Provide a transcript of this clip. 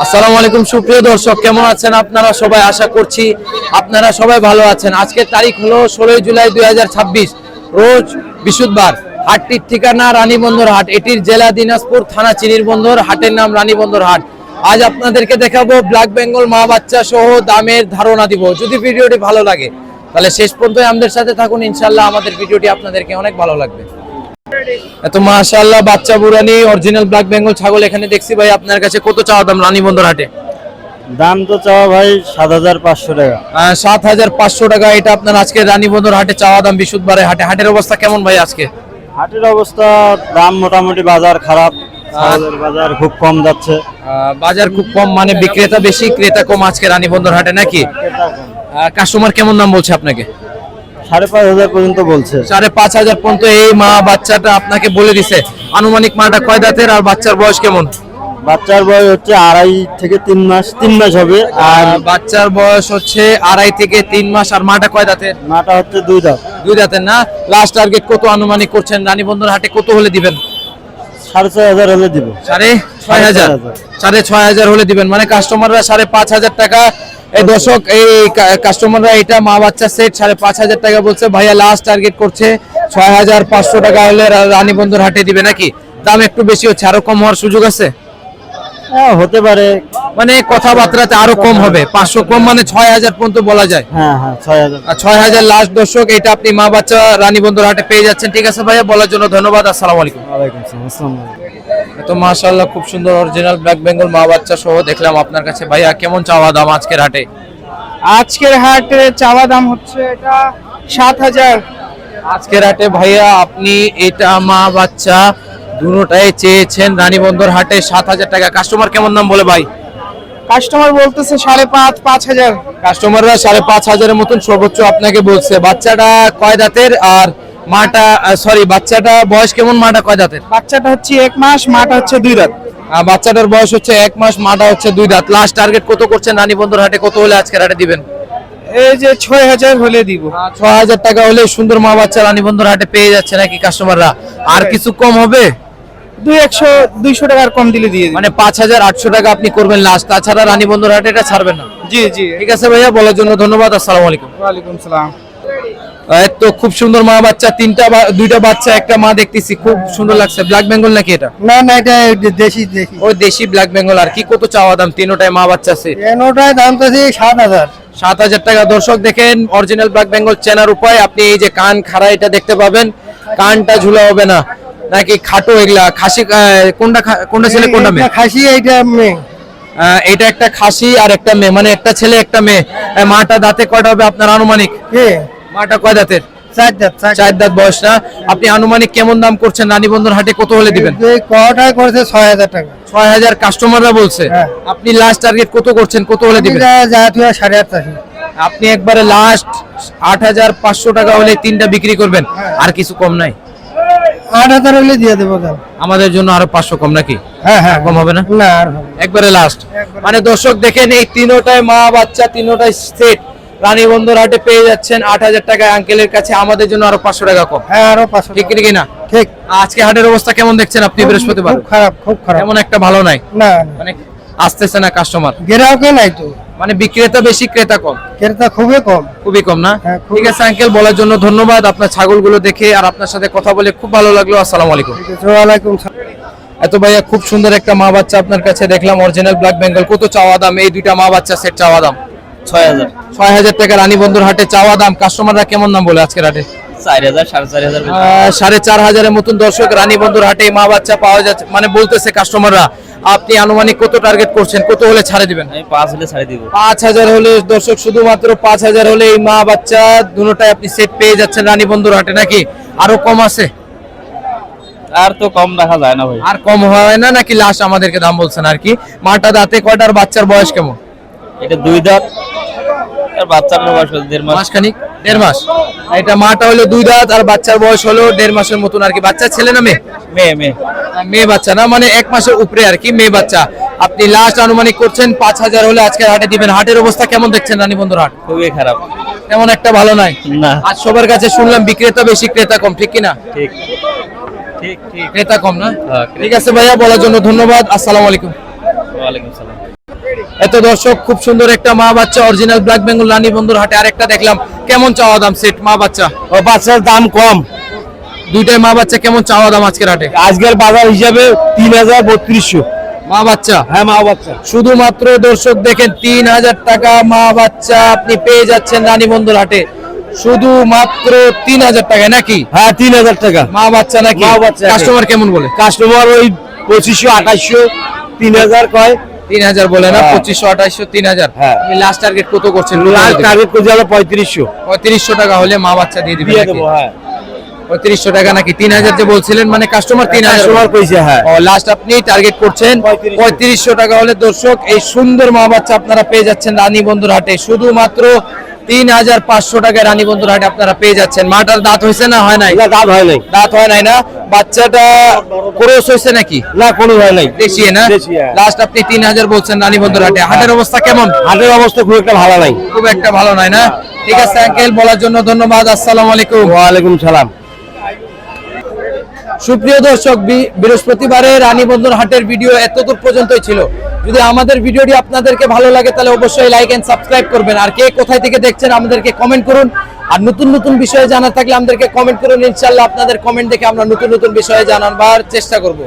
আসসালামু আলাইকুম সুপ্রিয় দর্শক, কেমন আছেন আপনারা সবাই? আশা করছি আপনারা সবাই ভালো আছেন। আজকের তারিখ হলো 16 জুলাই 2026, রোজ বৃহস্পতিবার। হাটটির ঠিকানা রানীবন্দর হাট, এটির জেলা দিনাজপুর, থানা চিনিরবন্দর, হাটের নাম রানীবন্দর হাট। আজ আপনাদেরকে দেখাবো ব্ল্যাক বেঙ্গল মা বাচ্চা সহ দামের ধারণা দিব। যদি ভিডিওটি ভালো লাগে তাহলে শেষ পর্যন্ত আমাদের সাথে থাকুন, ইনশাআল্লাহ আমাদের ভিডিওটি আপনাদেরকে অনেক ভালো লাগবে। এত মাশাআল্লাহ বাচ্চা বুরানি অরিজিনাল ব্ল্যাক বেঙ্গল ছাগল এখানে দেখছি ভাই। আপনার কাছে কত চাওয়া দাম রানীবন্দর হাটে? দাম তো চাওয়া ভাই ৭৫০০ টাকা। ৭৫০০ টাকা। এটা আপনার আজকে রানীবন্দর হাটে চাওয়া দাম বৃহস্পতিবারে হাটে। হাটের অবস্থা কেমন ভাই আজকে? হাটের অবস্থা দাম মোটামুটি, বাজার খারাপ, বাজার খুব কম যাচ্ছে। বাজার খুব কম মানে বিক্রেতা বেশি ক্রেতা কম আজকে রানীবন্দর হাটে নাকি? কাস্টমার কেমন দাম বলছে আপনাকে? ৫৫০০ পর্যন্ত বলছে। ৫৫০০ পর্যন্ত এই মা বাচ্চাটা আপনাকে বলে দিছে। আনুমানিক মাটা কয় দাঁতের আর বাচ্চার বয়স কেমন? বাচ্চার বয়স হচ্ছে ২.৫ থেকে ৩ মাস, ৩ মাস হবে। আর বাচ্চার বয়স হচ্ছে ২.৫ থেকে ৩ মাস। আর মাটা কয় দাঁতের? মাটা হচ্ছে ২ দাঁত। ২ দাঁতের না? লাস্ট টার্গেট কত আনুমানিক করছেন রানীবন্দর হাটে? কত হলে দিবেন? ৬৫০০ হলে দিব। ৬৫০০? ৬৫০০ হলে দিবেন মানে কাস্টমাররা ৫৫০০ টাকা। এই দর্শক, এই কাস্টমাররা এটা মা বাচ্চা সেট ৫৫০০ টাকা বলছে। ভাইয়া লাস্ট টার্গেট করছে ৬৫০০ টাকা হলে রানীবন্দর হাটে দিবে নাকি? দাম একটু বেশি হচ্ছে, আরো কম হওয়ার সুযোগ আছে? হ্যাঁ, হতে পারে, মানে কথাবার্তাতে আরো কম হবে। ৫০০ কম মানে ৬০০০ পর্যন্ত বলা যায়। হ্যাঁ হ্যাঁ, ৬০০০। ৬০০০ লাস্ট দর্শক, এটা আপনি মা বাচ্চা রানীবন্দর হাটে পেয়ে যাচ্ছেন। ঠিক আছে ভাইয়া, বলার জন্য ধন্যবাদ। আসসালামু আলাইকুম। ওয়ালাইকুম আসসালাম। আসসালামু আলাইকুম। তো মাশাআল্লাহ খুব সুন্দর অরিজিনাল ব্ল্যাক বেঙ্গল মা বাচ্চা সহ দেখলাম আপনার কাছে। ভাইয়া কেমন চাওয়া দাম আজকের হাটে? আজকের হাটে চাওয়া দাম হচ্ছে এটা ৭০০০। আজকের হাটে ভাইয়া আপনি এটা মা বাচ্চা দুটোটাই চেয়েছেন রানীবন্দর হাটে ৭০০০ টাকা। কাস্টমার কেমন দাম বলে ভাই? কাস্টমার বলতেছে ৫.৫, ৫০০০। কাস্টমাররা ৫৫০০ মতন সর্বোচ্চ আপনাকে বলছে। বাচ্চাটা কয় দাঁতের আর মাটা বাচ্চাটা বয়স কেমন? মাটা কয় দাঁতের? বাচ্চাটা হচ্ছে ১ মাস, মাটা হচ্ছে ২ দাঁত। বাচ্চাটার বয়স হচ্ছে ১ মাস, মাটা হচ্ছে ২ দাঁত। লাস্ট টার্গেট কত করছেন রানীবন্দর হাটে? কত হলে আজকের হাটে দিবেন? এই যে ৬০০০ হলে দিব। ৬০০০ টাকা হলে সুন্দর মা বাচ্চা রানীবন্দর হাটে পেয়ে যাচ্ছে নাকি কাস্টমাররা? আর কিছু কম হবে? ২০০ টাকার কম দিলে দিয়ে দিই। মানে ৫৮০০ টাকা আপনি করবেন লাস্ট, তাছাড়া রানীবন্দর হাটে এটা ছাড়বেন না? জি জি, ঠিক আছে ভাইয়া, বলার জন্য ধন্যবাদ। আসসালামু আলাইকুম। ওয়ালাইকুম সালাম। তো খুব সুন্দর মা বাচ্চা, দুইটা বাচ্চা একটা মা দেখতেছি, খুব সুন্দর লাগছে। ব্ল্যাক বেঙ্গল নাকি এটা? না না, এটা দেশি। ওই দেশি ব্ল্যাক বেঙ্গল। আর কি কত চাওয়া দাম? তিনটায় মা বাচ্চা আছে। এনোটায় দাম তো ৭০০০। ৭০০০ টাকা। দর্শক দেখেন অরিজিনাল ব্ল্যাক বেঙ্গল চেনার উপায়, আপনি এই যে কান খাড়া এটা দেখতে পাবেন, কানটা ঝুলা হবে না নাকি খাটো এগুলা। খাসি কোনটা ছেলে কোনটা মেয়ে? খাসি, এইটা মেয়ে। এটা একটা খাসি আর একটা মেয়ে, মানে একটা ছেলে একটা মেয়ে। মাটা দাঁতে কয়টা হবে আপনার আনুমানিক? মাটা কয় দাঁতের? ৪ দাঁত। ৪ দাঁত বয়স না? আপনি আনুমানিক কেমন দাম করছেন রানীবন্দর হাটে? কত হলে দিবেন? কটায় করেছে ৬০০০ টাকা। ৬০০০ কাস্টমাররা বলছে। আপনি লাস্ট টার্গেট কত করছেন? কত হলে দিবেন? ৮.৫। আপনি একবারে লাস্ট ৮৫০০ টাকা হলে তিনটা বিক্রি করবেন, আর কিছু কম নাই? ৮০০০ হলে দিয়ে দেবো। আমাদের জন্য আরো ৫০০ কম নাকি? হ্যাঁ হ্যাঁ, কম হবে না? না আর হবে একবারে লাস্ট। মানে দর্শক দেখেন এই তিনটায় মা বাচ্চা, তিনটায় সেট রানীবন্দর হাটে পেয়ে যাচ্ছেন ৮০০০ টাকায় আঙ্কেলের কাছে। আমাদের জন্য আরো ৫০০ টাকা কম। হ্যাঁ, আরো ৫০০। ঠিক কি না? ঠিক। আজকে হাটের অবস্থা কেমন দেখছেন আপনি বৃহস্পতিবার? খুব খারাপ, খুব খারাপ। এমন একটা ভালো নাই, না মানে আসতেছে না কাস্টমার। গ্রাহকে নাই তো, মানে বিক্রেতা বেশি ক্রেতা কম। ক্রেতা খুবই কম। খুবই কম না? হ্যাঁ, ঠিক আছে আঙ্কেল, বলার জন্য ধন্যবাদ। আপনার ছাগলগুলো দেখে আর আপনার সাথে কথা বলে খুব ভালো লাগলো। আসসালামু আলাইকুম। ওয়ালাইকুম সালাম। এত ভাইয়া খুব সুন্দর একটা মা বাচ্চা আপনার কাছে দেখলাম অরিজিনাল ব্ল্যাক বেঙ্গল। কত চাওয়া দাম এই দুইটা মা বাচ্চা সেট? চাওয়া দাম ৬০০০। ৬০০০ টাকা রানীবন্দর হাটে চাওয়া দাম। কাস্টমাররা কেমন দাম বলে আজকের হাটে? ৪০০০, ৪৫০০। ৪৫০০০ মতন দর্শক রানীবন্দর হাটে মা বাচ্চা পাওয়া যাচ্ছে মানে বলতেছে কাস্টমাররা। আপনি আনুমানিক কত টার্গেট করছেন? কত হলে ছাড়ে দিবেন? আমি ৫ হলে ছাড়ে দিব। ৫০০০ হলে দর্শক, শুধুমাত্র ৫০০০ হলে এই মা বাচ্চা দুটোটাই আপনি সেট পেয়ে যাচ্ছেন রানীবন্দর হাটে নাকি? আরো কম আছে? আর তো কম রাখা যায় না ভাই। আর কম হয় না নাকি? লাস্ট আমাদেরকে দাম বলছেন আর কি। মাটা দাঁতে কয়টার? বাচ্চার বয়স কেমন? এটা ২ দাঁত আর বাচ্চার বয়স ১.৫ মাস। মাসখানিক, ১.৫ মাস। এটা মাটা হলো ২ দাঁত আর বাচ্চার বয়স হলো ১.৫ মাসের মতন আর কি। বাচ্চা ছেলে না মেয়ে? মেয়ে। মেয়ে বাচ্চা না, মানে ১ মাসের উপরে আর কি, মেয়ে বাচ্চা। আপনি লাস্ট আনুমানিক করছেন ৫০০০ হলে আজকে হাটে দিবেন। হাটের অবস্থা কেমন দেখছেন রানীবন্দর হাট? খুবই খারাপ। তেমন একটা ভালো নাই। না। আজ সবার কাছে শুনলাম বিক্রেতা বেশি ক্রেতা কম, ঠিক কিনা? ঠিক ঠিক ঠিক। ক্রেতা কম না? হ্যাঁ, ঠিক আছে ভাইয়া, বলার জন্য ধন্যবাদ। আসসালামু আলাইকুম। ওয়ালাইকুম সালাম। এত দর্শক, খুব সুন্দর একটা মা বাচ্চা অরিজিনাল ব্ল্যাক বেঙ্গল রানী বন্ধুর হাটে আরেকটা দেখলাম। কেমন চাওয়া দাম সেট মা বাচ্চা? ও বাচ্চার দাম কম, দুইটাই মা বাচ্চা কেমন চাওয়া দাম আজকের হাটে? আজকের বাজার হিসাবে 3,3200। মা বাচ্চা হ্যাঁ মা বাচ্চা। শুধুমাত্র দর্শক দেখেন 3000 টাকা মা বাচ্চা আপনি পেয়ে যাচ্ছেন রানী বন্ধুর হাটে, শুধুমাত্র 3000 টাকায় নাকি? হ্যাঁ 3,000 টাকা মা বাচ্চা নাকি? মা বাচ্চা। কাস্টমার কেমন বলে? কাস্টমার ওই 2500 2800 3000 কয়। 3000 বলে না? হ্যাঁ। 2500 2800 3000। হ্যাঁ। লাস্ট টার্গেট কত করছেন? লাস্ট টার্গেট করে যাবে 3500 3500 টাকা হলে মা বাচ্চা দিয়ে দিবেন দিয়ে নাকি? দেবো। হ্যাঁ 3500 টাকা নাকি? 3000 যে বলছিলেন মানে কাস্টমার 3000 কাস্টমার কইছে। হ্যাঁ ও লাস্ট আপনি টার্গেট করছেন 3500 টাকা হলে দর্শক এই সুন্দর মা বাচ্চা আপনারা পেয়ে যাচ্ছেন রানী বন্ধুর হাটে, শুধুমাত্র 3500 টাকায় রানী বন্ধুর হাটে আপনারা পেয়ে যাচ্ছেন। মাটার দাঁত হয়েছে না হয় নাই? না দাম হয় নাই। দাঁত হয় নাই না? বাচ্চাটা ক্রস হয়েছে নাকি? না কোনো হয় নাই। দেশি না? দেশি, হ্যাঁ। লাস্ট আপনি 3000 বলছেন রানী বন্ধুর হাটে। হাটের অবস্থা কেমন? হাটের অবস্থা খুব একটা ভালো নাই। খুব একটা ভালো নয় না? ঠিক আছে আঙ্কেল, বলার জন্য ধন্যবাদ। আসসালামু আলাইকুম। ওয়ালাইকুম সালাম। সুপ্রিয় দর্শক, বৃহস্পতিবারে রানী বন্ধুর হাটের ভিডিও এতদূর পর্যন্তই ছিল। যদি আমাদের ভিডিওটি আপনাদেরকে ভালো লাগে তাহলে অবশ্যই লাইক এন্ড সাবস্ক্রাইব করবেন। আর কে কোথায় থেকে দেখছেন আমাদেরকে কমেন্ট করুন। আর নতুন নতুন বিষয়ে জানা থাকলে আমাদেরকে কমেন্ট করুন। ইনশাআল্লাহ আপনাদের কমেন্ট দেখে আমরা নতুন নতুন বিষয়ে জানাবার চেষ্টা করব।